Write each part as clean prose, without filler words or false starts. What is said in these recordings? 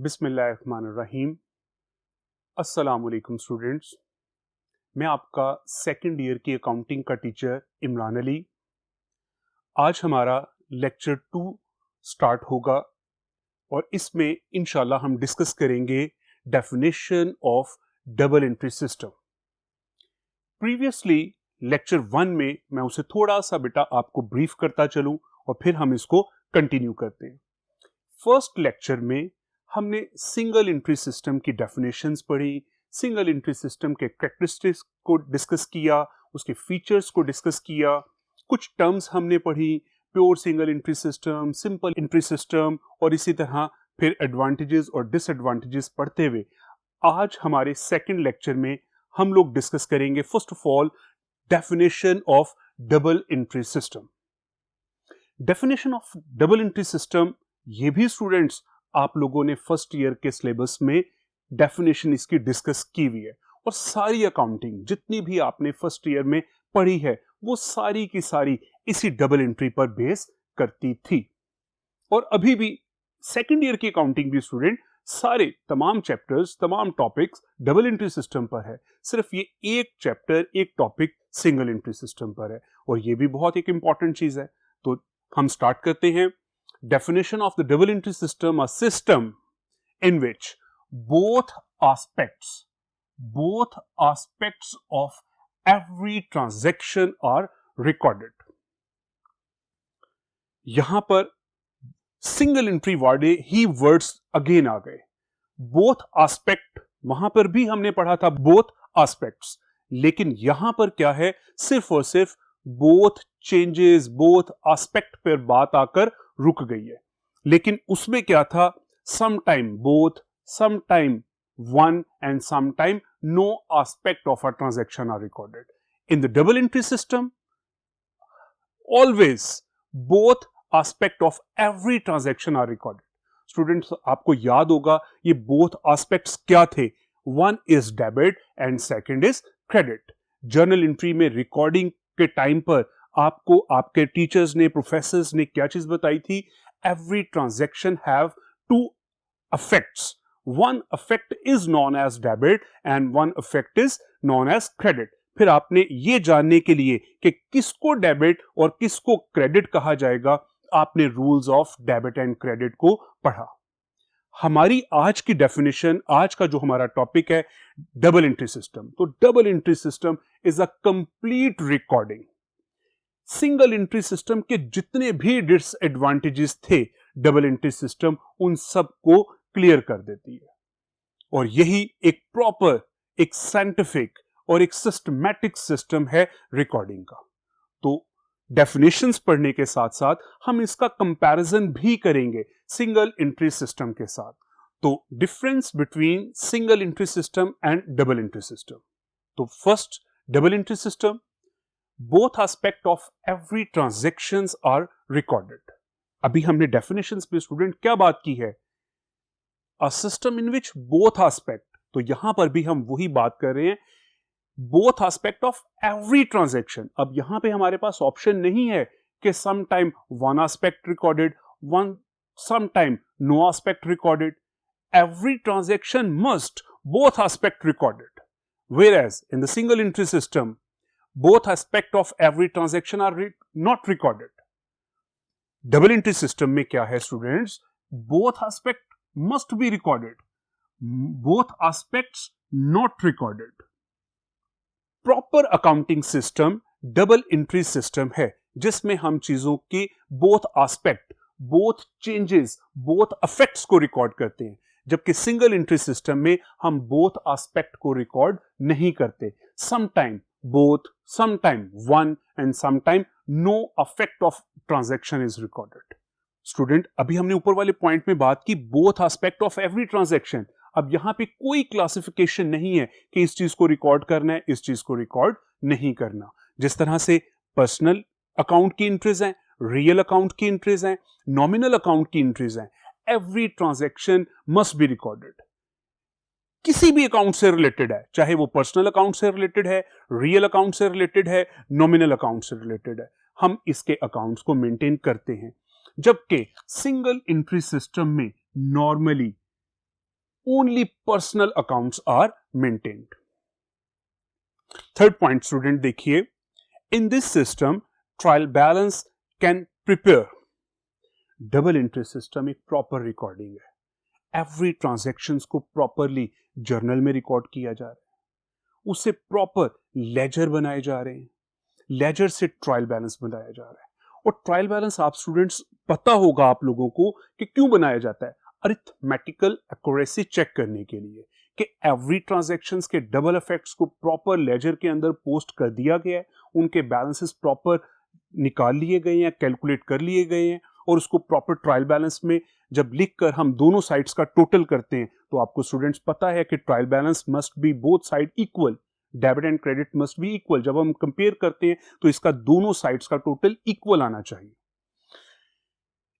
बिस्मिल्लाहिर्रहमानिर्रहीम। अस्सलाम वालेकुम स्टूडेंट्स। मैं आपका सेकंड ईयर की अकाउंटिंग का टीचर इमरान अली। आज हमारा लेक्चर 2 स्टार्ट होगा और इसमें इंशाल्लाह हम डिस्कस करेंगे definition of double entry system. Previously lecture 1 में मैं उसे थोड़ा सा बेटा आपको ब्रीफ करता चलूं और फिर हम इसको कंटिन्यू करते हैं। फर्स्ट लेक्चर में हमने सिंगल एंट्री सिस्टम की डेफिनेशंस पढ़ी, सिंगल एंट्री सिस्टम के कैरेक्टरिस्टिक्स को डिस्कस किया, उसके फीचर्स को डिस्कस किया, कुछ टर्म्स हमने पढ़ी, pure single entry system, simple entry system और इसी तरह फिर एडवांटेजेस और डिसएडवांटेजेस पढ़ते हुए आज हमारे सेकंड लेक्चर में हम लोग डिस्कस करेंगे first of all definition of double entry system. Definition of double entry system ये भी स्टूडेंट्स आप लोगों ने फर्स्ट ईयर के सिलेबस में डेफिनेशन इसकी डिस्कस की हुई है और सारी अकाउंटिंग जितनी भी आपने फर्स्ट ईयर में पढ़ी है वो सारी की सारी इसी डबल एंट्री पर बेस करती थी। और अभी भी सेकंड ईयर की अकाउंटिंग भी स्टूडेंट सारे तमाम चैप्टर्स तमाम टॉपिक्स डबल एंट्री सिस्टम पर है, सिर्फ ये एक चैप्टर एक टॉपिक सिंगल एंट्री सिस्टम पर है और ये भी बहुत एक इंपॉर्टेंट चीज है। तो हम स्टार्ट करते हैं। Definition of the double entry system: a system in which both aspects of every transaction are recorded. यहां पर सिंगल एंट्री वाले ही वर्ड्स अगेन आ गए। बोथ आस्पेक्ट वहां पर भी हमने पढ़ा था बोथ आस्पेक्ट्स, लेकिन यहां पर क्या है, सिर्फ और सिर्फ बोथ चेंजेस बोथ आस्पेक्ट पर बात आकर रुक गई है। लेकिन उसमें क्या था, some time both, some time one and some time no aspect of a transaction are recorded. In the double entry system always both aspect of every transaction are recorded. Students आपको याद होगा ये बोथ एस्पेक्ट्स क्या थे, one is debit and second is credit. Journal entry में recording के time पर आपको आपके टीचर्स ने प्रोफेसर्स ने क्या चीज बताई थी, every transaction have two affects, one affect is known as debit and one affect is known as credit. फिर आपने ये जानने के लिए कि किसको डेबिट और किसको क्रेडिट कहा जाएगा, आपने rules of debit and credit को पढ़ा। हमारी आज की डेफिनेशन, आज का जो हमारा टॉपिक है डबल एंट्री सिस्टम। तो double entry system is a complete recording. Single entry system के जितने भी डिसएडवांटेजेस थे डबल एंट्री सिस्टम उन सब को क्लियर कर देती है और यही एक प्रॉपर, एक साइंटिफिक और एक सिस्टमैटिक सिस्टम है रिकॉर्डिंग का। तो डेफिनेशंस पढ़ने के साथ साथ हम इसका कंपैरिजन भी करेंगे सिंगल एंट्री सिस्टम के साथ। तो difference between single entry system and double entry system. तो first, double entry system, both aspect of every transactions are recorded. अभी हमने definitions पे स्टूडेंट क्या बात की है, a system in which both aspect, तो यहां पर भी हम वही बात कर रहे हैं, both aspect of every transaction। अब यहां पे हमारे पास ऑप्शन नहीं है कि sometime one aspect recorded, sometime no aspect recorded. Every transaction must both aspect recorded, whereas in the single entry system both aspect of every transaction are not recorded. Double entry system में क्या है students, both aspect must be recorded, both aspects not recorded. Proper accounting system double entry system है जिसमें हम चीजों के both aspect, both changes, both effects को record करते हैं, जबकि सिंगल एंट्री सिस्टम में हम बोथ एस्पेक्ट को रिकॉर्ड नहीं करते। Sometime both, sometime one and sometime no effect of transaction is recorded. Student अभी हमने ऊपर वाले पॉइंट में बात की both aspect of every transaction। अब यहां पे कोई क्लासिफिकेशन नहीं है कि इस चीज को रिकॉर्ड करना है इस चीज को रिकॉर्ड नहीं करना। जिस तरह से पर्सनल अकाउंट की एंट्रीज हैं, रियल अकाउंट की एंट्रीज हैं, नॉमिनल अकाउंट की एंट्रीज हैं, every transaction must be recorded. किसी भी अकाउंट से रिलेटेड है, चाहे वो पर्सनल अकाउंट से रिलेटेड है, रियल अकाउंट से रिलेटेड है, नॉमिनल अकाउंट से रिलेटेड है, हम इसके अकाउंट्स को मेंटेन करते हैं। जबकि सिंगल एंट्री सिस्टम में normally only personal accounts are maintained. Third point student देखिए, in this system trial balance can prepare. Double entry system एक प्रॉपर रिकॉर्डिंग है, एवरी ट्रांजैक्शंस को प्रॉपरली जर्नल में रिकॉर्ड किया जा रहा है, उससे प्रॉपर लेजर बनाए जा रहे हैं, लेजर से ट्रायल बैलेंस बनाया जा रहा है। और ट्रायल बैलेंस आप स्टूडेंट्स पता होगा आप लोगों को कि क्यों बनाया जाता है, अरिथमेटिकल एक्यूरेसी चेक करने के लिए कि एवरी ट्रांजैक्शंस के डबल इफेक्ट्स को प्रॉपर लेजर के अंदर पोस्ट कर दिया गया है, उनके बैलेंसेस प्रॉपर निकाल लिए गए हैं, कैलकुलेट कर लिए गए हैं, और उसको प्रॉपर ट्रायल बैलेंस में जब लिखकर हम दोनों साइड्स का टोटल करते हैं तो आपको स्टूडेंट्स पता है कि trial balance must be both side equal, debit and credit must be equal. जब हम कंपेयर करते हैं तो इसका दोनों साइड्स का टोटल इक्वल आना चाहिए।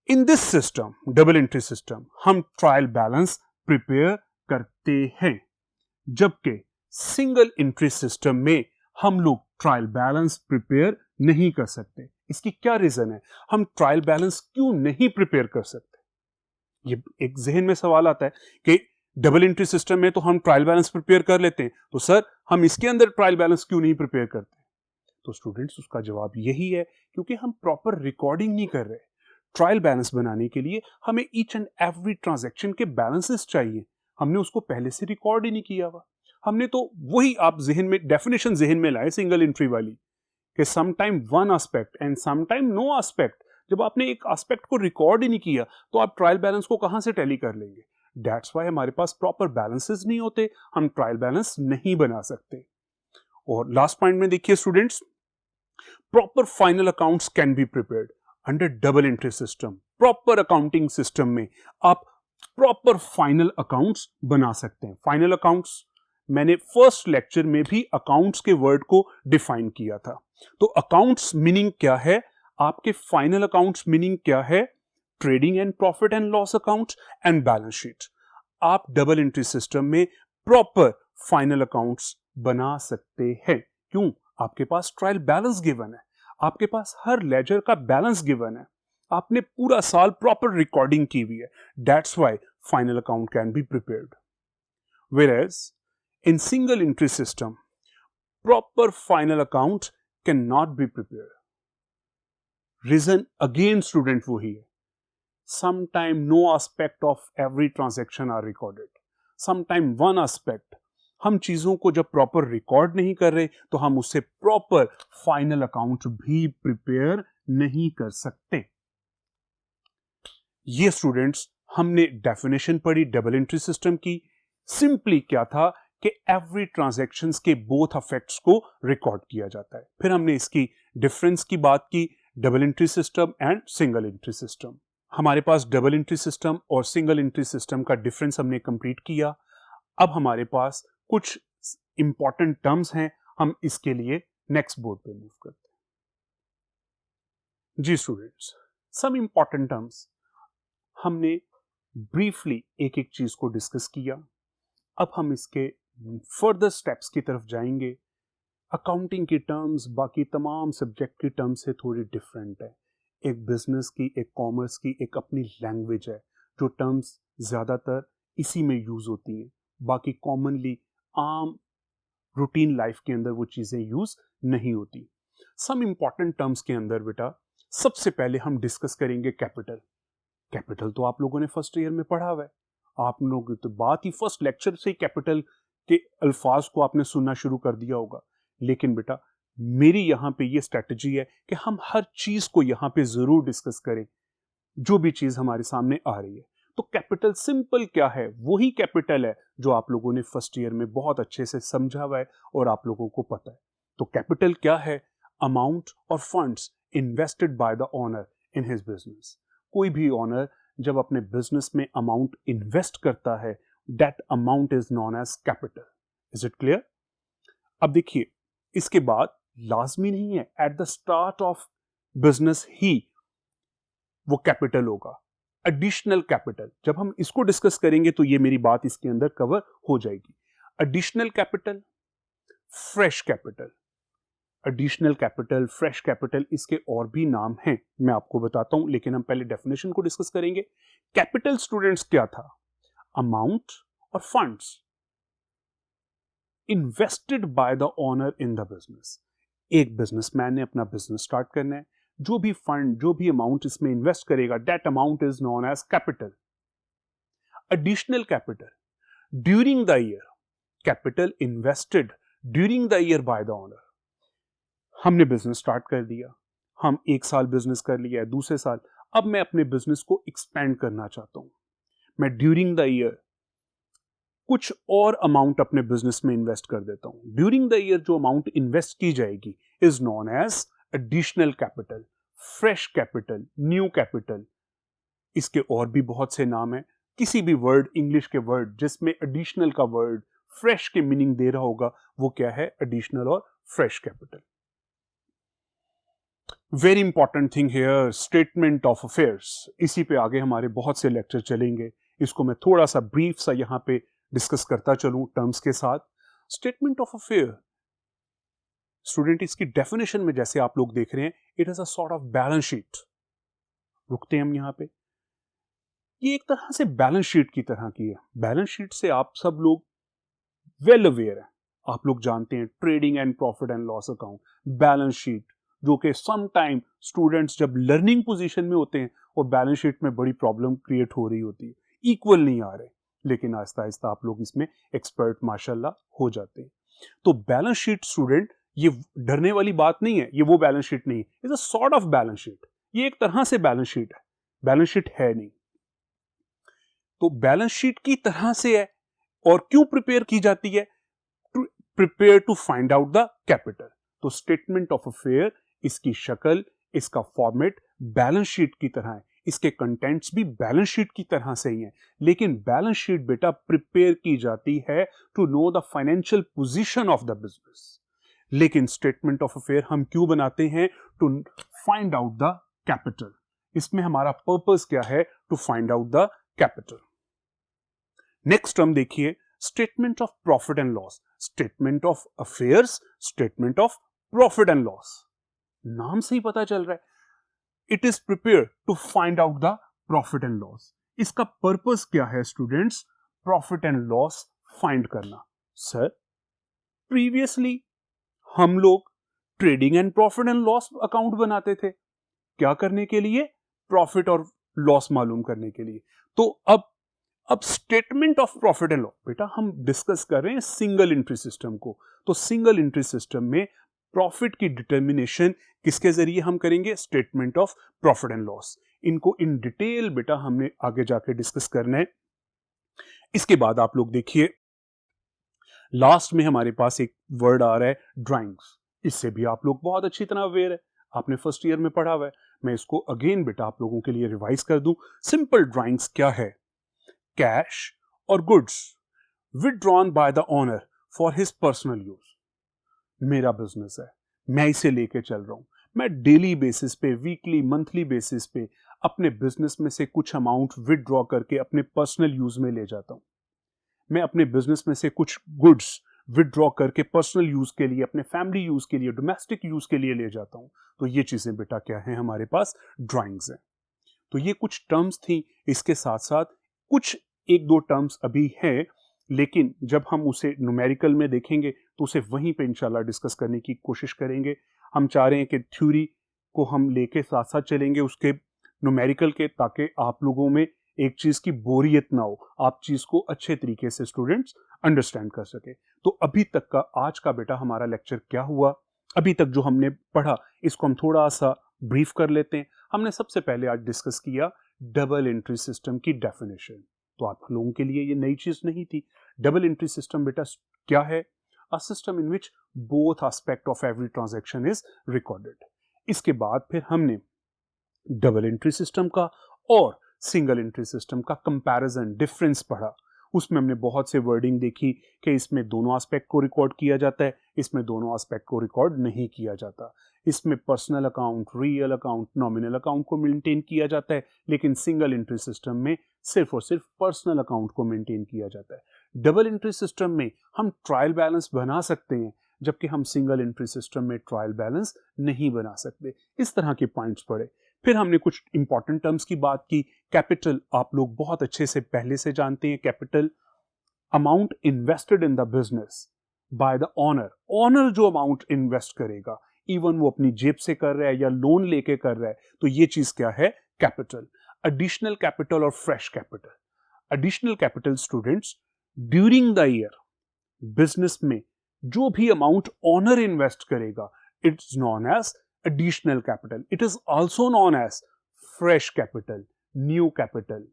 In this system, double entry system, हम ट्रायल बैलेंस प्रिपेयर करते हैं, जबकि सिंगल एंट्री सिस्टम में हम लोग ट्रायल बैलेंस प्रिपेयर नहीं कर सकते। इसकी क्या रीजन है, हम ट्रायल बैलेंस क्यों नहीं प्रिपेयर कर सकते? ये एक जहन में सवाल आता है कि डबल एंट्री सिस्टम में तो हम ट्रायल बैलेंस प्रिपेयर कर लेते हैं, तो सर हम इसके अंदर ट्रायल बैलेंस क्यों नहीं प्रिपेयर करते? तो स्टूडेंट्स उसका जवाब यही है, क्योंकि हम प्रॉपर रिकॉर्डिंग नहीं कर रहे। ट्रायल बैलेंस बनाने के लिए हमें ईच एंड एवरी ट्रांजैक्शन के बैलेंसेस चाहिए, हमने उसको पहले से रिकॉर्ड ही नहीं किया हुआ। हमने तो वही आप जहन में डेफिनेशन जहन में लाए सिंगल एंट्री वाली कि sometime one aspect and sometime no aspect. जब आपने एक एस्पेक्ट को रिकॉर्ड ही नहीं किया तो आप ट्रायल बैलेंस को कहां से टैली कर लेंगे? दैट्स व्हाई हमारे पास प्रॉपर बैलेंसेस नहीं होते, हम ट्रायल बैलेंस नहीं बना सकते। और लास्ट पॉइंट में देखिए students, proper final accounts can be prepared under double entry system. Proper accounting system में आप प्रॉपर फाइनल अकाउंट्स बना सकते हैं। फाइनल अकाउंट्स मैंने फर्स्ट लेक्चर में भी अकाउंट्स के वर्ड को डिफाइन किया था। तो अकाउंट्स मीनिंग क्या है, आपके फाइनल अकाउंट्स मीनिंग क्या है, trading and profit and loss accounts and balance sheet. आप डबल एंट्री सिस्टम में प्रॉपर फाइनल अकाउंट्स बना सकते हैं। क्यों? आपके पास ट्रायल बैलेंस गिवन है, आपके पास हर लेजर का बैलेंस गिवन है, आपने पूरा साल प्रॉपर रिकॉर्डिंग की हुई है। That's why final account can be prepared. Whereas in single entry system, proper final account cannot be prepared. Reason again student वही है, sometime no aspect of every transaction are recorded, sometime one aspect। हम चीजों को जब proper record नहीं कर रहे तो हम उससे प्रॉपर फाइनल अकाउंट भी प्रिपेयर नहीं कर सकते। ये स्टूडेंट्स हमने डेफिनेशन पढ़ी डबल एंट्री सिस्टम की। सिंपली क्या था कि एवरी ट्रांजैक्शंस के बोथ इफेक्ट्स को रिकॉर्ड किया जाता है। फिर हमने इसकी डिफरेंस की बात की, double entry system and single entry system. हमारे पास डबल एंट्री सिस्टम और सिंगल एंट्री सिस्टम का डिफरेंस हमने कंप्लीट किया। अब हमारे पास कुछ इंपॉर्टेंट टर्म्स हैं, हम इसके लिए नेक्स्ट बोर्ड पे मूव करते हैं। जी स्टूडेंट्स, सम इंपॉर्टेंट टर्म्स हमने ब्रीफली एक एक चीज को डिस्कस किया। अब हम इसके फर्दर स्टेप्स की तरफ जाएंगे। अकाउंटिंग की टर्म्स बाकी तमाम सब्जेक्ट की टर्म्स से थोड़ी डिफरेंट है। एक बिजनेस की, एक कॉमर्स की एक अपनी लैंग्वेज है, जो टर्म्स ज़्यादातर इसी में यूज़ होती हैं। बाकी कॉमनली आम रूटीन लाइफ के अंदर वो चीज़ें यूज़ नहीं होती। सम इंपॉर्टेंट टर्म्स के अंदर बेटा सबसे पहले हम डिस्कस करेंगे कैपिटल। कैपिटल तो आप लोगों ने फर्स्ट ईयर में पढ़ा हुआ है, आप लोग तो बात ही फर्स्ट लेक्चर से कैपिटल के अल्फाज को आपने सुनना शुरू कर दिया होगा। लेकिन बेटा मेरी यहाँ पे ये स्ट्रेटजी है कि हम हर चीज को यहाँ पे जरूर डिस्कस करें, जो भी चीज हमारे सामने आ रही है। तो कैपिटल सिंपल क्या है, वही कैपिटल है जो आप लोगों ने फर्स्ट ईयर में बहुत अच्छे से समझा हुआ है और आप लोगों को पता है। तो कैपिटल क्या है? अमाउंट और funds invested bye the owner in his business. कोई भी ओनर जब अपने बिजनेस में अमाउंट इन्वेस्ट करता है, that amount is known as capital. Is it clear? अब देखिए, इसके बाद लाजमी नहीं है at the start of business ही वो कैपिटल होगा। एडिशनल कैपिटल, जब हम इसको डिस्कस करेंगे तो ये मेरी बात इसके अंदर कवर हो जाएगी। Additional capital, fresh capital. Additional capital, fresh capital, इसके और भी नाम हैं, मैं आपको बताता हूं, लेकिन हम पहले डेफिनेशन को डिस्कस करेंगे। कैपिटल स्टूडेंट्स क्या था? अमाउंट और funds invested bye the owner in the business. एक बिजनेसमैन ने अपना बिजनेस स्टार्ट करना है, जो भी फंड, जो भी अमाउंट इसमें इन्वेस्ट करेगा, that amount is known as capital. Additional capital during the year, capital invested during the year by the owner. हमने बिजनेस स्टार्ट कर दिया, हम 1 साल बिजनेस कर लिया है, दूसरे साल अब मैं अपने बिजनेस को एक्सपेंड करना चाहता हूं, मैं ड्यूरिंग द ईयर कुछ और अमाउंट अपने बिजनेस में इन्वेस्ट कर देता हूं। ड्यूरिंग द ईयर जो अमाउंट इन्वेस्ट की जाएगी is known as additional capital, fresh capital, new capital. इसके और भी बहुत से नाम हैं। किसी भी वर्ड, इंग्लिश के वर्ड जिसमें एडिशनल का वर्ड फ्रेश के मीनिंग दे रहा होगा, वो क्या है? एडिशनल और fresh capital. Very important thing here, statement of affairs. इसी पे आगे हमारे बहुत से लेक्चर चलेंगे, इसको मैं थोड़ा सा ब्रीफ सा यहां पे डिस्कस करता चलूं टर्म्स के साथ। स्टेटमेंट ऑफ अफेयर स्टूडेंट, इसकी डेफिनेशन में जैसे आप लोग देख रहे हैं, it is a sort of balance sheet. रुकते हैं हम यहां पे। ये एक तरह से बैलेंस शीट की तरह की है। बैलेंस शीट से आप सब लोग वेल अवेयर हैं, आप लोग जानते हैं trading and profit and loss account, balance sheet, जो कि सम टाइम स्टूडेंट्स जब लर्निंग पोजीशन में होते हैं और बैलेंस शीट में बड़ी प्रॉब्लम क्रिएट हो रही होती है, इक्वल नहीं आ रहे, लेकिन आहिस्ता आहिस्ता आप लोग इसमें एक्सपर्ट माशाल्लाह हो जाते हैं। तो बैलेंस शीट स्टूडेंट, ये डरने वाली बात नहीं है, ये वो बैलेंस शीट नहीं है, it's a sort of balance sheet. ये एक तरह से बैलेंस शीट है, बैलेंस शीट है नहीं। तो बैलेंस शीट की तरह से है, और क्यों प्रिपेयर की जाती है? Prepare to find out the capital. तो स्टेटमेंट ऑफ अफेयर, इसकी शक्ल, इसका फॉर्मेट बैलेंस शीट की तरह है, इसके कंटेंट्स भी बैलेंस शीट की तरह से ही हैं। लेकिन बैलेंस शीट बेटा प्रिपेयर की जाती है to know the financial position of the business. लेकिन स्टेटमेंट ऑफ अफेयर हम क्यों बनाते हैं? To find out the capital. इसमें हमारा पर्पस क्या है? To find out the capital. Next term देखिए, statement of profit and loss. Statement of affairs, statement of profit and loss, नाम से ही पता चल रहा है, it is prepare to find out the profit and loss. इसका पर्पस क्या है students? Profit and loss find करना। सर, प्रीवियसली हम लोग trading and profit and loss account बनाते थे, क्या करने के लिए? प्रॉफिट और लॉस मालूम करने के लिए। तो अब statement of profit and loss, बेटा हम डिस्कस कर रहे हैं सिंगल एंट्री सिस्टम को। तो सिंगल एंट्री सिस्टम में प्रॉफिट की डिटर्मिनेशन किसके जरिए हम करेंगे? Statement of profit and loss. इनको इन डिटेल बेटा हमने आगे जाके डिस्कस करना है। इसके बाद आप लोग देखिए, लास्ट में हमारे पास एक वर्ड आ रहा है ड्राइंग्स। इससे भी आप लोग बहुत अच्छी तरह अवेयर है, आपने फर्स्ट ईयर में पढ़ा हुआ है। मैं इसको अगेन बेटा आप लोगों के लिए रिवाइज कर दूं। सिंपल ड्राइंग्स क्या है? कैश और goods withdrawn bye the owner for his personal use. मेरा बिजनेस है, मैं इसे लेके चल रहा हूं, मैं डेली बेसिस पे, वीकली, मंथली बेसिस पे अपने बिजनेस में से कुछ अमाउंट विथड्रॉ करके अपने पर्सनल यूज में ले जाता हूं। मैं अपने बिजनेस में से कुछ गुड्स विथड्रॉ करके पर्सनल यूज के लिए, अपने फैमिली यूज के लिए, डोमेस्टिक यूज के लिए ले जाता हूं। तो ये चीजें बेटा क्या है? हमारे पास ड्राइंग्स हैं। तो ये कुछ टर्म्स थी। इसके साथ साथ कुछ एक दो टर्म्स अभी हैं, लेकिन जब हम उसे न्यूमेरिकल में देखेंगे तो उसे वहीं पे इंशाल्लाह डिस्कस करने की कोशिश करेंगे। हम चाह रहे हैं कि थ्योरी को हम लेके साथ साथ चलेंगे उसके न्यूमेरिकल के, ताकि आप लोगों में एक चीज की बोरियत ना हो, आप चीज को अच्छे तरीके से स्टूडेंट्स अंडरस्टैंड कर सके। तो अभी तक का आज का बेटा हमारा लेक्चर क्या हुआ? अभी तक जो हमने पढ़ा इसको हम थोड़ा सा ब्रीफ कर लेते हैं। हमने सबसे पहले आज डिस्कस किया डबल एंट्री सिस्टम की डेफिनेशन। तो आप लोगों के लिए ये नई चीज नहीं थी। डबल एंट्री सिस्टम बेटा क्या है? A system in which both aspect of every transaction is recorded. इसके बाद फिर हमने डबल एंट्री सिस्टम का और सिंगल एंट्री सिस्टम का कंपैरिजन, डिफरेंस पढ़ा। उसमें हमने बहुत से वर्डिंग देखी कि इसमें दोनों एस्पेक्ट को रिकॉर्ड किया जाता है, इसमें दोनों एस्पेक्ट को रिकॉर्ड नहीं किया जाता। इसमें personal account, real account, nominal account को मेंटेन किया जाता है, लेकिन सिंगल एंट्री सिस्टम में सिर्फ और सिर्फ पर्सनल अकाउंट को मेंटेन किया जाता है। डबल एंट्री सिस्टम में हम ट्रायल बैलेंस बना सकते हैं, जबकि हम सिंगल एंट्री सिस्टम में ट्रायल बैलेंस नहीं बना सकते। इस तरह के पॉइंट्स पढ़े। फिर हमने कुछ इंपॉर्टेंट टर्म्स की बात की। कैपिटल आप लोग बहुत अच्छे से पहले से जानते हैं। Capital amount invested in the business by the owner, owner जो अमाउंट इन्वेस्ट करेगा, इवन वो अपनी जेब से कर रहा है या लोन लेके कर रहा है, तो ये चीज क्या है? कैपिटल। एडिशनल कैपिटल और fresh capital. Additional capital students, during the year business में जो भी अमाउंट ऑनर इन्वेस्ट करेगा, it's known as additional capital. It is also known as fresh capital, new capital.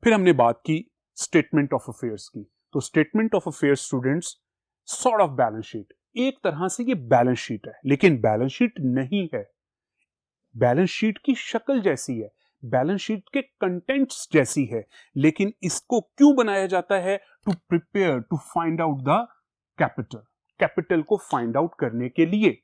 फिर हमने बात की स्टेटमेंट ऑफ अफेयर्स की। तो statement of affairs students sort of balance sheet, एक तरह से ये बैलेंस शीट है, लेकिन बैलेंस शीट नहीं है। बैलेंस शीट की शक्ल जैसी है, बैलेंस शीट के कंटेंट्स जैसी है, लेकिन इसको क्यों बनाया जाता है? To prepare to find out the capital, capital को फाइंड आउट करने के लिए।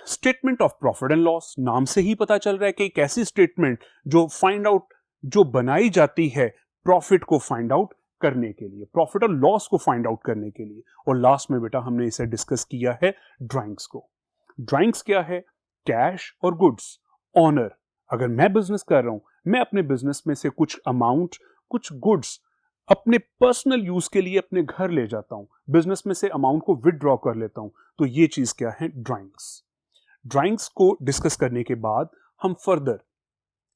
Statement of profit and loss, नाम से ही पता चल रहा है कि एक ऐसी स्टेटमेंट जो फाइंड आउट, जो बनाई जाती है प्रॉफिट को फाइंड आउट करने के लिए, प्रॉफिट और लॉस को फाइंड आउट करने के लिए। और लास्ट में बेटा हमने इसे डिस्कस किया है ड्राइंग्स को। ड्राइंग्स क्या है? कैश और गुड्स। ऑनर, अगर मैं बिजनेस कर रहा हूं, मैं अपने बिजनेस में से कुछ अमाउंट, कुछ गुड्स अपने पर्सनल यूज के लिए अपने घर ले जाता हूं, बिजनेस में से अमाउंट को विदड्रॉ कर लेता हूं, तो ये चीज क्या है? ड्राइंग्स। ड्राइंग्स को डिस्कस करने के बाद हम फर्दर,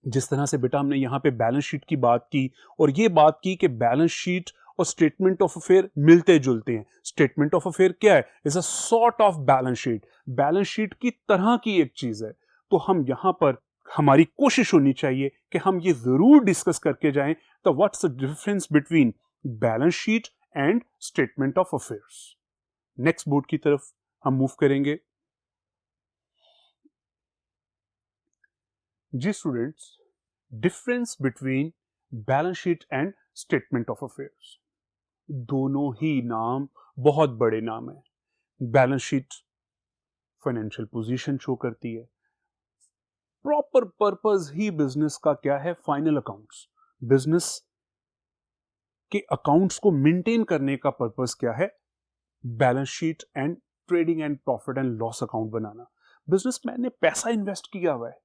जिस तरह से बेटा हमने यहां पे बैलेंस शीट की बात की और ये बात की कि बैलेंस शीट और स्टेटमेंट ऑफ अफेयर मिलते जुलते हैं। स्टेटमेंट ऑफ अफेयर क्या है? Is a sort of balance sheet, balance sheet की तरह की एक चीज है। तो हम यहां पर, हमारी कोशिश होनी चाहिए कि हम ये जरूर डिस्कस करके जाएं, तो what's the difference between balance sheet and statement of affairs. Next board की तरफ हम मूव करेंगे। जी students, difference between balance sheet and statement of affairs, दोनों ही नाम बहुत बड़े नाम है। Balance sheet financial position show करती है, प्रॉपर पर्पस ही बिजनेस का क्या है? Final accounts. बिजनेस के अकाउंट्स को मेंटेन करने का पर्पस क्या है? Balance sheet and trading and profit and loss account banana. Businessman ने पैसा इन्वेस्ट किया हुआ है,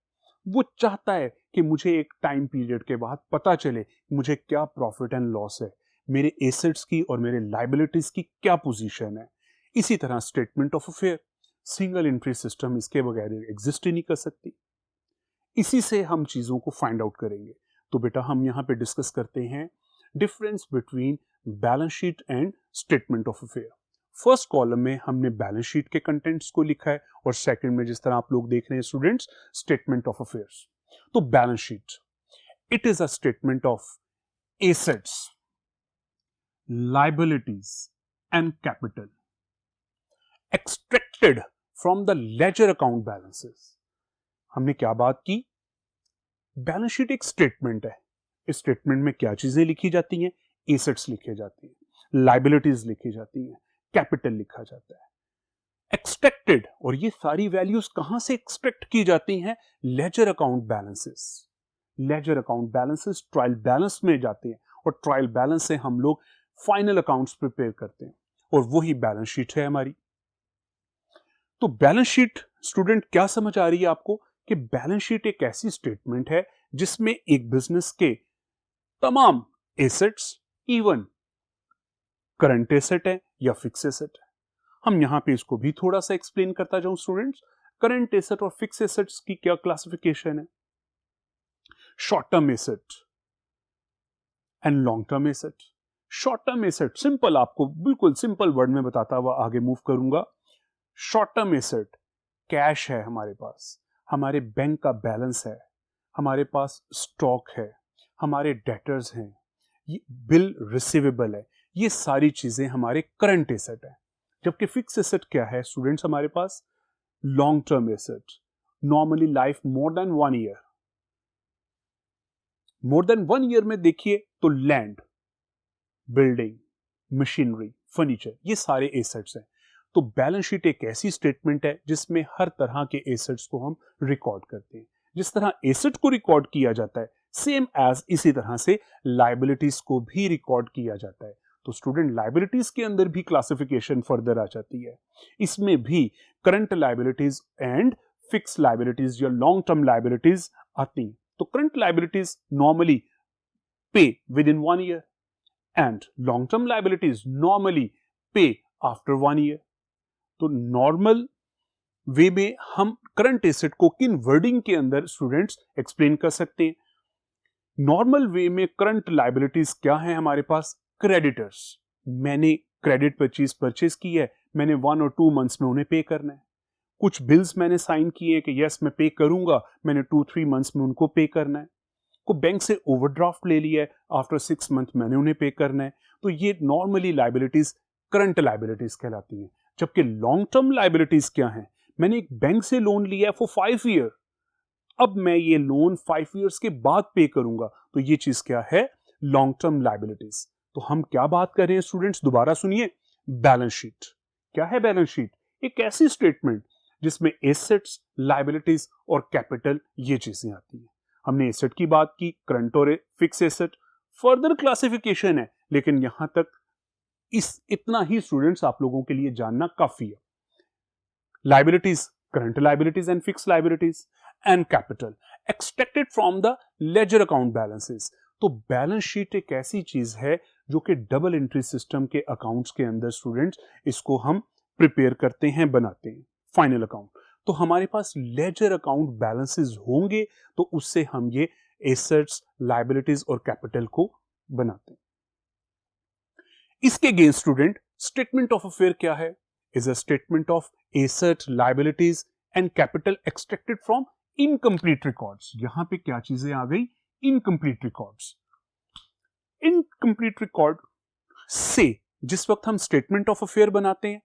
वो चाहता है कि मुझे एक टाइम पीरियड के बाद पता चले मुझे क्या प्रॉफिट एंड लॉस है, मेरे एसेट्स की और मेरे लायबिलिटीज की क्या पोजीशन है। इसी तरह statement of affair, single entry system इसके बगैर एग्जिस्ट ही नहीं कर सकती। इसी से हम चीजों को फाइंड आउट करेंगे। तो बेटा हम यहां पे डिस्कस करते हैं difference between balance sheet and statement of affair. First column में हमने बैलेंस शीट के कंटेंट्स को लिखा है और सेकंड में जिस तरह आप लोग देख रहे हैं स्टूडेंट्स, स्टेटमेंट ऑफ अफेयर्स। तो balance sheet, it is a statement of assets, liabilities and capital extracted from the laser account balances. हमने क्या बात की? बैलेंस शीट एक स्टेटमेंट है। इस स्टेटमेंट में क्या चीजें लिखी जाती हैं? एसेट्स लिखे जाती हैं, लायबिलिटीज लिखी जाती हैं, कैपिटल लिखा जाता है। एक्सट्रैक्टेड, और ये सारी वैल्यूज कहां से एक्सट्रैक्ट की जाती हैं? Laser account balances. Laser account balances trial balance में जाते हैं और ट्रायल बैलेंस से हम लोग फाइनल अकाउंट्स प्रिपेयर करते हैं और वही बैलेंस शीट है हमारी। तो बैलेंस शीट स्टूडेंट क्या समझ आ रही है आपको? कि बैलेंस शीट एक ऐसी स्टेटमेंट है जिसमें एक बिजनेस के तमाम एसेट्स, इवन करंट एसेट है या फिक्स एसेट है। हम यहां पे इसको भी थोड़ा सा एक्सप्लेन करता जाऊं स्टूडेंट्स। करंट एसेट और फिक्स एसेट्स की क्या क्लासिफिकेशन है? Short term asset and long term asset. Short term asset simple, आपको बिल्कुल सिंपल वर्ड में बताता हुआ आगे मूव करूंगा। शॉर्ट टर्म एसेट कैश है हमारे पास, हमारे बैंक का बैलेंस है, हमारे पास स्टॉक है, हमारे डेटर्स हैं, बिल रिसीवेबल है, ये सारी चीजें हमारे करंट एसेट है। जबकि फिक्स एसेट क्या है स्टूडेंट्स? हमारे पास long term asset, normally life more than 1 year. More than 1 year में देखिए तो लैंड, बिल्डिंग, मशीनरी, फर्नीचर, ये सारे एसेट्स हैं। तो बैलेंस शीट एक ऐसी स्टेटमेंट है जिसमें हर तरह के एसेट्स को हम रिकॉर्ड करते हैं। जिस तरह एसेट को रिकॉर्ड किया जाता है, सेम एज इसी तरह से लायबिलिटीज को भी रिकॉर्ड किया जाता है। तो स्टूडेंट लायबिलिटीज के अंदर भी क्लासिफिकेशन फर्दर आ जाती है। इसमें भी current liabilities and fix liabilities या लॉन्ग टर्म लायबिलिटीज आती हैं। तो करंट लायबिलिटीज नॉर्मली पे with in 1 year, and long term liabilities normally पे आफ्टर 1 ईयर। तो नॉर्मल वे में हम करंट एसेट को किन वर्डिंग के अंदर स्टूडेंट्स एक्सप्लेन कर सकते हैं? नॉर्मल वे में करंट लाइबिलिटीज क्या है हमारे पास? क्रेडिटर्स। मैंने क्रेडिट पर चीज परचेज की है, मैंने 1 और 2 मंथ्स में उन्हें पे करना है। कुछ बिल्स मैंने साइन किए हैं कि यस मैं पे करूंगा, मैंने 2-3 मंथ्स में उनको पे करना है। को बैंक से ओवरड्राफ्ट ले लिया है, आफ्टर 6 मंथ मैंने उन्हें पे करना है। तो ये नॉर्मली लाइबिलिटीज करंट लाइबिलिटीज कहलाती हैं। जबकि लॉन्ग टर्म लाइबिलिटीज क्या है? मैंने एक बैंक से लोन लिया है फॉर 5 ईयर, अब मैं ये लोन 5 इयर्स के बाद पे करूंगा, तो ये चीज क्या है? Long term liabilities. तो हम क्या बात कर रहे हैं स्टूडेंट्स? दोबारा सुनिए, बैलेंस शीट। क्या है बैलेंस शीट? एक ऐसी स्टेटमेंट जिसमें एसेट्स, लाइबिलिटीज और कैपिटल ये चीजें आती हैं। हमने एसेट की बात की, करंट और फिक्स एसेट। फर्दर क्लासिफिकेशन है, लेकिन यहां तक इतना ही स्टूडेंट्स आप लोगों के लिए जानना काफी है। Liabilities, current liabilities and fix liabilities, and capital extracted from the laser account balances. तो बैलेंस शीट एक ऐसी चीज है जो कि डबल एंट्री सिस्टम के अकाउंट्स के अंदर स्टूडेंट्स इसको हम प्रिपेयर करते हैं, बनाते हैं फाइनल अकाउंट। तो हमारे पास लेजर अकाउंट बैलेंसेस होंगे तो उससे हम ये एसेट्स, लाइबिलिटीज और कैपिटल को बनाते हैं। इसके against student statement of affair क्या है? Is a statement of asset, liabilities and capital extracted from incomplete records. यहां पे क्या चीजें आ गई? Incomplete records. इनकम्प्लीट रिकॉर्ड से जिस वक्त हम स्टेटमेंट ऑफ अफेयर बनाते हैं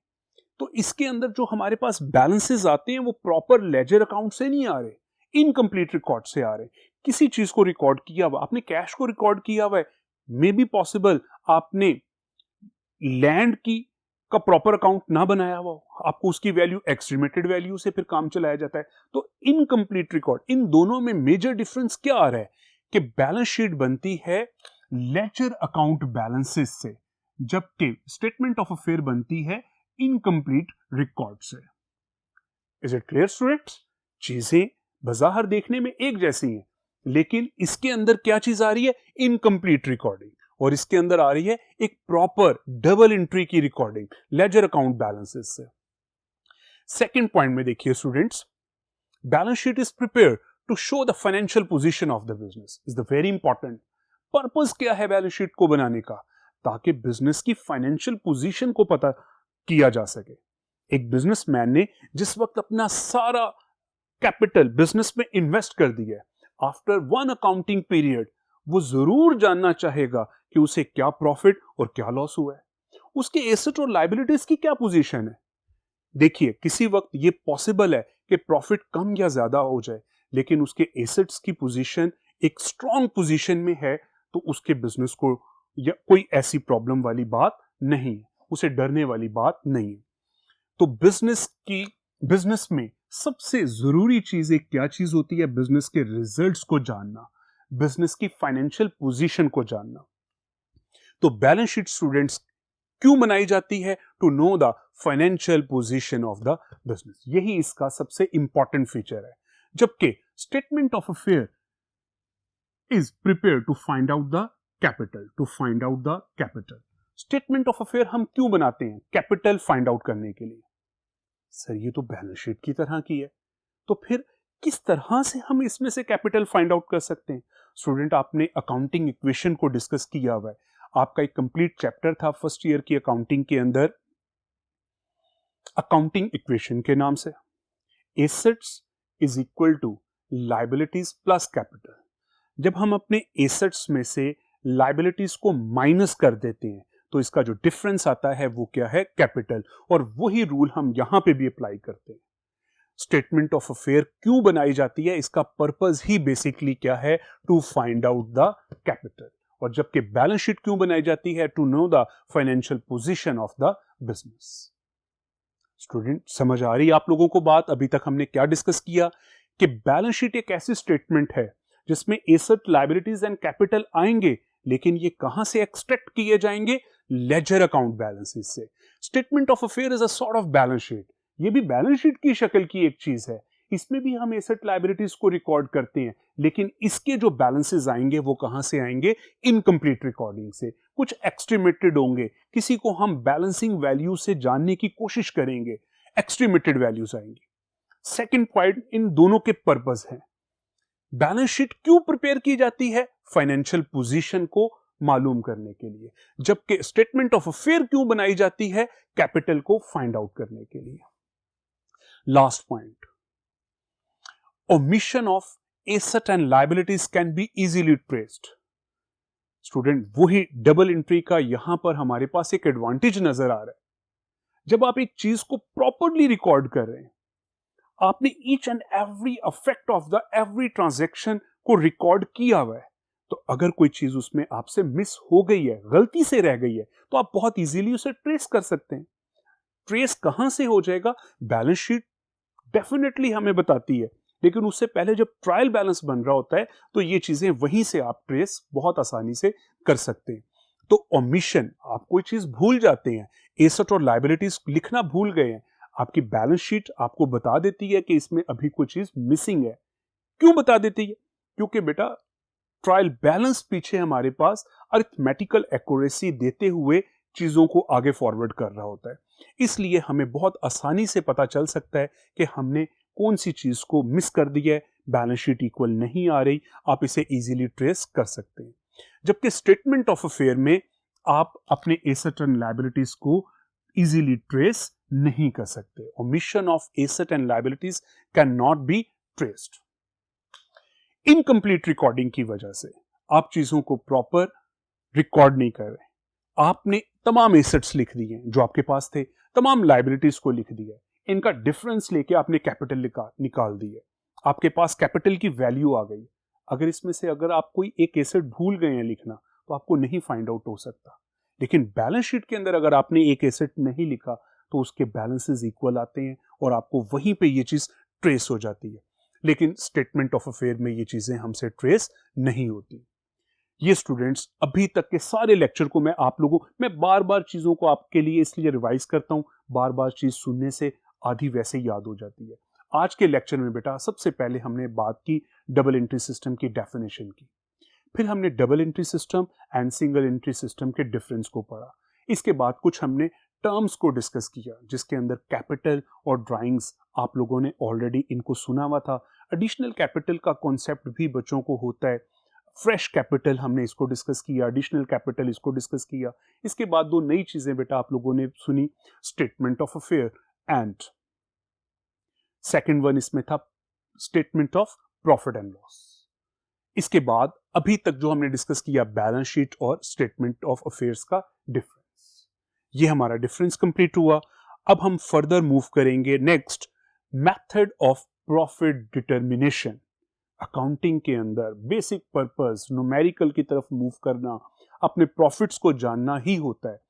तो इसके अंदर जो हमारे पास बैलेंसेस आते हैं वो प्रॉपर लेजर अकाउंट से नहीं आ रहे, इनकम्प्लीट रिकॉर्ड से आ रहे। किसी चीज को रिकॉर्ड किया हुआ, आपने कैश को रिकॉर्ड किया हुआ है, मे बी पॉसिबल आपने लैंड की का प्रॉपर अकाउंट ना बनाया हुआ, आपको उसकी वैल्यू एस्टिमेटेड वैल्यू से फिर काम चलाया जाता है। तो इनकम्प्लीट रिकॉर्ड, इन दोनों में मेजर डिफरेंस क्या आ रहा है कि बैलेंस शीट बनती है लेजर अकाउंट बैलेंसेस से, जबकि स्टेटमेंट ऑफ अफेयर बनती है इनकम्प्लीट रिकॉर्ड से। Is it clear students? चीजें बाहर देखने में एक जैसी हैं, लेकिन इसके अंदर क्या चीज आ रही है? इनकम्प्लीट रिकॉर्डिंग, और इसके अंदर आ रही है एक प्रॉपर डबल एंट्री की रिकॉर्डिंग लेजर अकाउंट बैलेंसेस से। सेकंड पॉइंट में देखिए students, balance sheet is prepared to show the financial position of the business. Is the very important. Purpose क्या है बैलेंस शीट को बनाने का? ताकि बिजनेस की फाइनेंशियल पोजीशन को पता किया जा सके। एक बिजनेसमैन ने जिस वक्त अपना सारा कैपिटल बिजनेस में इन्वेस्ट कर दिया है, आफ्टर 1 अकाउंटिंग पीरियड वो जरूर जानना चाहेगा कि उसे क्या प्रॉफिट और क्या लॉस हुआ है, उसके एसेट और लायबिलिटीज की क्या पोजीशन है। देखिए, किसी वक्त ये पॉसिबल है कि प्रॉफिट कम या ज्यादा हो जाए, लेकिन उसके एसेट्स की पोजीशन एक स्ट्रॉन्ग पोजीशन में है, तो उसके बिजनेस को या कोई ऐसी प्रॉब्लम वाली बात नहीं है, उसे डरने वाली बात नहीं है। तो बिजनेस में सबसे जरूरी चीज एक क्या चीज होती है? बिजनेस के रिजल्ट्स को जानना, बिजनेस की फाइनेंशियल पोजीशन को जानना। तो बैलेंस शीट स्टूडेंट्स क्यों बनाई जाती है? To know the financial position of the business, यही इसका सबसे इंपॉर्टेंट फीचर है। जबकि statement of affair is prepare to find out the capital, statement of affair हम क्यों बनाते हैं? कैपिटल फाइंड आउट करने के लिए। सर ये तो बैलेंस शीट की तरह की है, तो फिर किस तरह से हम इसमें से कैपिटल फाइंड आउट कर सकते हैं? स्टूडेंट, आपने अकाउंटिंग इक्वेशन को डिस्कस किया हुआ है, आपका एक कंप्लीट चैप्टर था फर्स्ट ईयर की अकाउंटिंग के अंदर अकाउंटिंग इक्वेशन के नाम से। Assets is equal to liabilities plus capital. जब हम अपने एसेट्स में से लायबिलिटीज को माइनस कर देते हैं तो इसका जो डिफरेंस आता है वो क्या है? कैपिटल। और वही रूल हम यहां पे भी अप्लाई करते हैं। स्टेटमेंट ऑफ अफेयर क्यों बनाई जाती है? इसका पर्पस ही बेसिकली क्या है? To find out the capital. और जबकि बैलेंस शीट क्यों बनाई जाती है? To know the financial position of the business. Student, समझ आ रही है आप लोगों को बात? अभी तक हमने क्या डिस्कस किया कि बैलेंस शीट एक ऐसी स्टेटमेंट है जिसमें एसेट, लायबिलिटीज एंड कैपिटल आएंगे, लेकिन ये कहां से एक्सट्रैक्ट किए जाएंगे? लेजर अकाउंट बैलेंसेस से। Statement of affair is a sort of balance sheet, ये भी बैलेंस शीट की शक्ल की एक चीज है। इसमें भी हम एसेट लायबिलिटीज को रिकॉर्ड करते हैं, लेकिन इसके जो बैलेंसेस आएंगे वो कहां से आएंगे? इनकम्प्लीट रिकॉर्डिंग से। कुछ एक्सट्रीमेटेड होंगे, किसी को हम बैलेंसिंग वैल्यू से जानने की कोशिश करेंगे, एक्सट्रीमेटेड वैल्यूज आएंगे। सेकंड पॉइंट, इन दोनों के पर्पस हैं। बैलेंस शीट क्यों प्रिपेयर की जाती है? फाइनेंशियल पोजीशन को मालूम करने के लिए। जबकि स्टेटमेंट ऑफ अफेयर क्यों बनाई जाती है? कैपिटल को फाइंड आउट करने के लिए। Last point, omission of asset and liabilities can be easily traced. Student, वही डबल एंट्री का यहां पर हमारे पास एक एडवांटेज नजर आ रहा है। जब आप एक चीज को प्रॉपरली रिकॉर्ड कर रहे हैं, आपने each and every affect of the every transaction को रिकॉर्ड किया हुआ है, तो अगर कोई चीज उसमें आपसे मिस हो गई है, गलती से रह गई है, तो आप बहुत इजीली उसे ट्रेस कर सकते हैं। ट्रेस कहां से हो जाएगा? बैलेंस शीट डेफिनेटली हमें बताती है, लेकिन उससे पहले जब ट्रायल बैलेंस बन रहा होता है तो ये चीजें वहीं से आप ट्रेस बहुत आसानी से कर सकते हैं। तो ओमिशन, आप कोई चीज भूल जाते हैं, एसेट और लायबिलिटीज लिखना भूल गए हैं, आपकी बैलेंस शीट आपको बता देती है कि इसमें अभी कोई चीज मिसिंग है। क्यों बता देती है? क्योंकि बेटा ट्रायल बैलेंस पीछे हमारे पास अरिथमेटिकल एक्यूरेसी देते हुए चीजों को आगे फॉरवर्ड कर रहा होता है, इसलिए हमें बहुत आसानी से पता चल सकता है कि हमने कौन सी चीज को मिस कर दी है, बैलेंस शीट इक्वल नहीं आ रही, आप इसे इजीली ट्रेस कर सकते हैं। जबकि स्टेटमेंट ऑफ अफेयर में आप अपने एसेट एंड लायबिलिटीज को इजीली ट्रेस नहीं कर सकते। Omission of asset and liabilities can not be traced. Incomplete recording की वजह से आप चीजों को प्रॉपर रिकॉर्ड नहीं कर रहे। आपने तमाम एसेट्स लिख दिए जो आपके पास थे, तमाम लायबिलिटीज को लिख दिया, इनका डिफरेंस लेके आपने कैपिटल निकाल दी है, आपके पास कैपिटल की वैल्यू आ गई। अगर इसमें से अगर आप कोई एक एसेट भूल गए हैं लिखना, तो आपको नहीं फाइंड आउट हो सकता। लेकिन बैलेंस शीट के अंदर अगर आपने एक एसेट नहीं लिखा तो उसके बैलेंसेस इक्वल आते हैं और आपको वहीं पे ये चीज ट्रेस हो जाती है। लेकिन स्टेटमेंट ऑफ अफेयर में ये चीजें हमसे ट्रेस नहीं होती। ये स्टूडेंट्स, अभी तक के सारे लेक्चर को मैं बार बार चीजों को आपके लिए इसलिए रिवाइज करता हूं, बार बार चीज सुनने से आधी वैसे याद हो जाती है। आज के लेक्चर में बेटा सबसे पहले हमने बात की डबल एंट्री सिस्टम की डेफिनेशन की, फिर हमने double entry system and single entry system के डिफरेंस को पढ़ा। इसके बाद कुछ हमने टर्म्स को डिस्कस किया, जिसके अंदर कैपिटल और ड्राइंग्स आप लोगों ने ऑलरेडी इनको सुना हुआ था। एडिशनल कैपिटल का कॉन्सेप्ट भी बच्चों को होता है। फ्रेश कैपिटल हमने इसको डिस्कस किया, एडिशनल कैपिटल इसको डिस्कस किया। इसके बाद दो नई चीजें बेटा आप लोगों ने सुनी, statement of affair and second one इसमें था statement of profit and loss. इसके बाद अभी तक जो हमने डिस्कस किया बैलेंस शीट और स्टेटमेंट ऑफ अफेयर्स का डिफरेंस, ये हमारा डिफरेंस कंप्लीट हुआ। अब हम फर्दर मूव करेंगे next, method of profit determination. Accounting के अंदर बेसिक पर्पस न्यूमेरिकल की तरफ मूव करना, अपने प्रॉफिट्स को जानना ही होता है।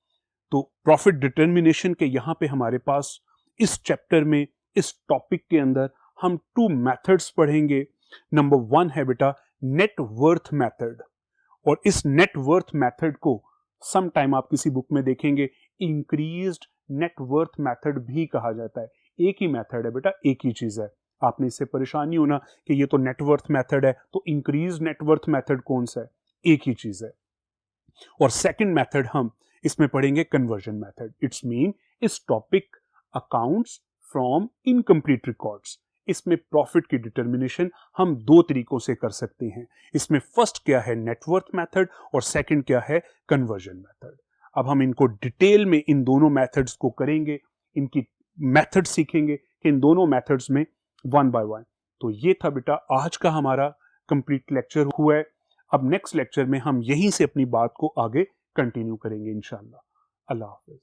तो प्रॉफिट डिटर्मिनेशन के यहां पे हमारे पास इस चैप्टर में, इस टॉपिक के अंदर हम 2 मेथड्स पढ़ेंगे। नंबर 1 है बेटा नेट वर्थ मेथड, और इस नेट वर्थ मेथड को सम टाइम आप किसी बुक में देखेंगे इंक्रीज्ड नेट वर्थ मेथड भी कहा जाता है। एक ही मेथड है बेटा, एक ही चीज है, आपने इससे परेशान नहीं होना कि ये तो नेटवर्थ मेथड है तो इंक्रीज नेटवर्थ मेथड कौन सा है, एक ही चीज है। और सेकंड मेथड हम इसमें पढ़ेंगे कन्वर्जन मेथड। इट्स मीन इस topic accounts from incomplete records, इसमें प्रॉफिट की डिटर्मिनेशन हम 2 तरीकों से कर सकते हैं। इसमें फर्स्ट क्या है नेटवर्थ मेथड और सेकंड क्या है कन्वर्जन मेथड। अब हम इनको डिटेल में इन दोनों मेथड्स को करेंगे, इनकी मेथड सीखेंगे कि इन दोनों मेथड्स में 1 by 1। तो ये था बेटा आज का हमारा कंप्लीट लेक्चर हुआ है। अब नेक्स्ट लेक्चर में हम यहीं से अपनी बात को आगे कंटिन्यू करेंगे इंशाल्लाह। अल्लाह हाफिज।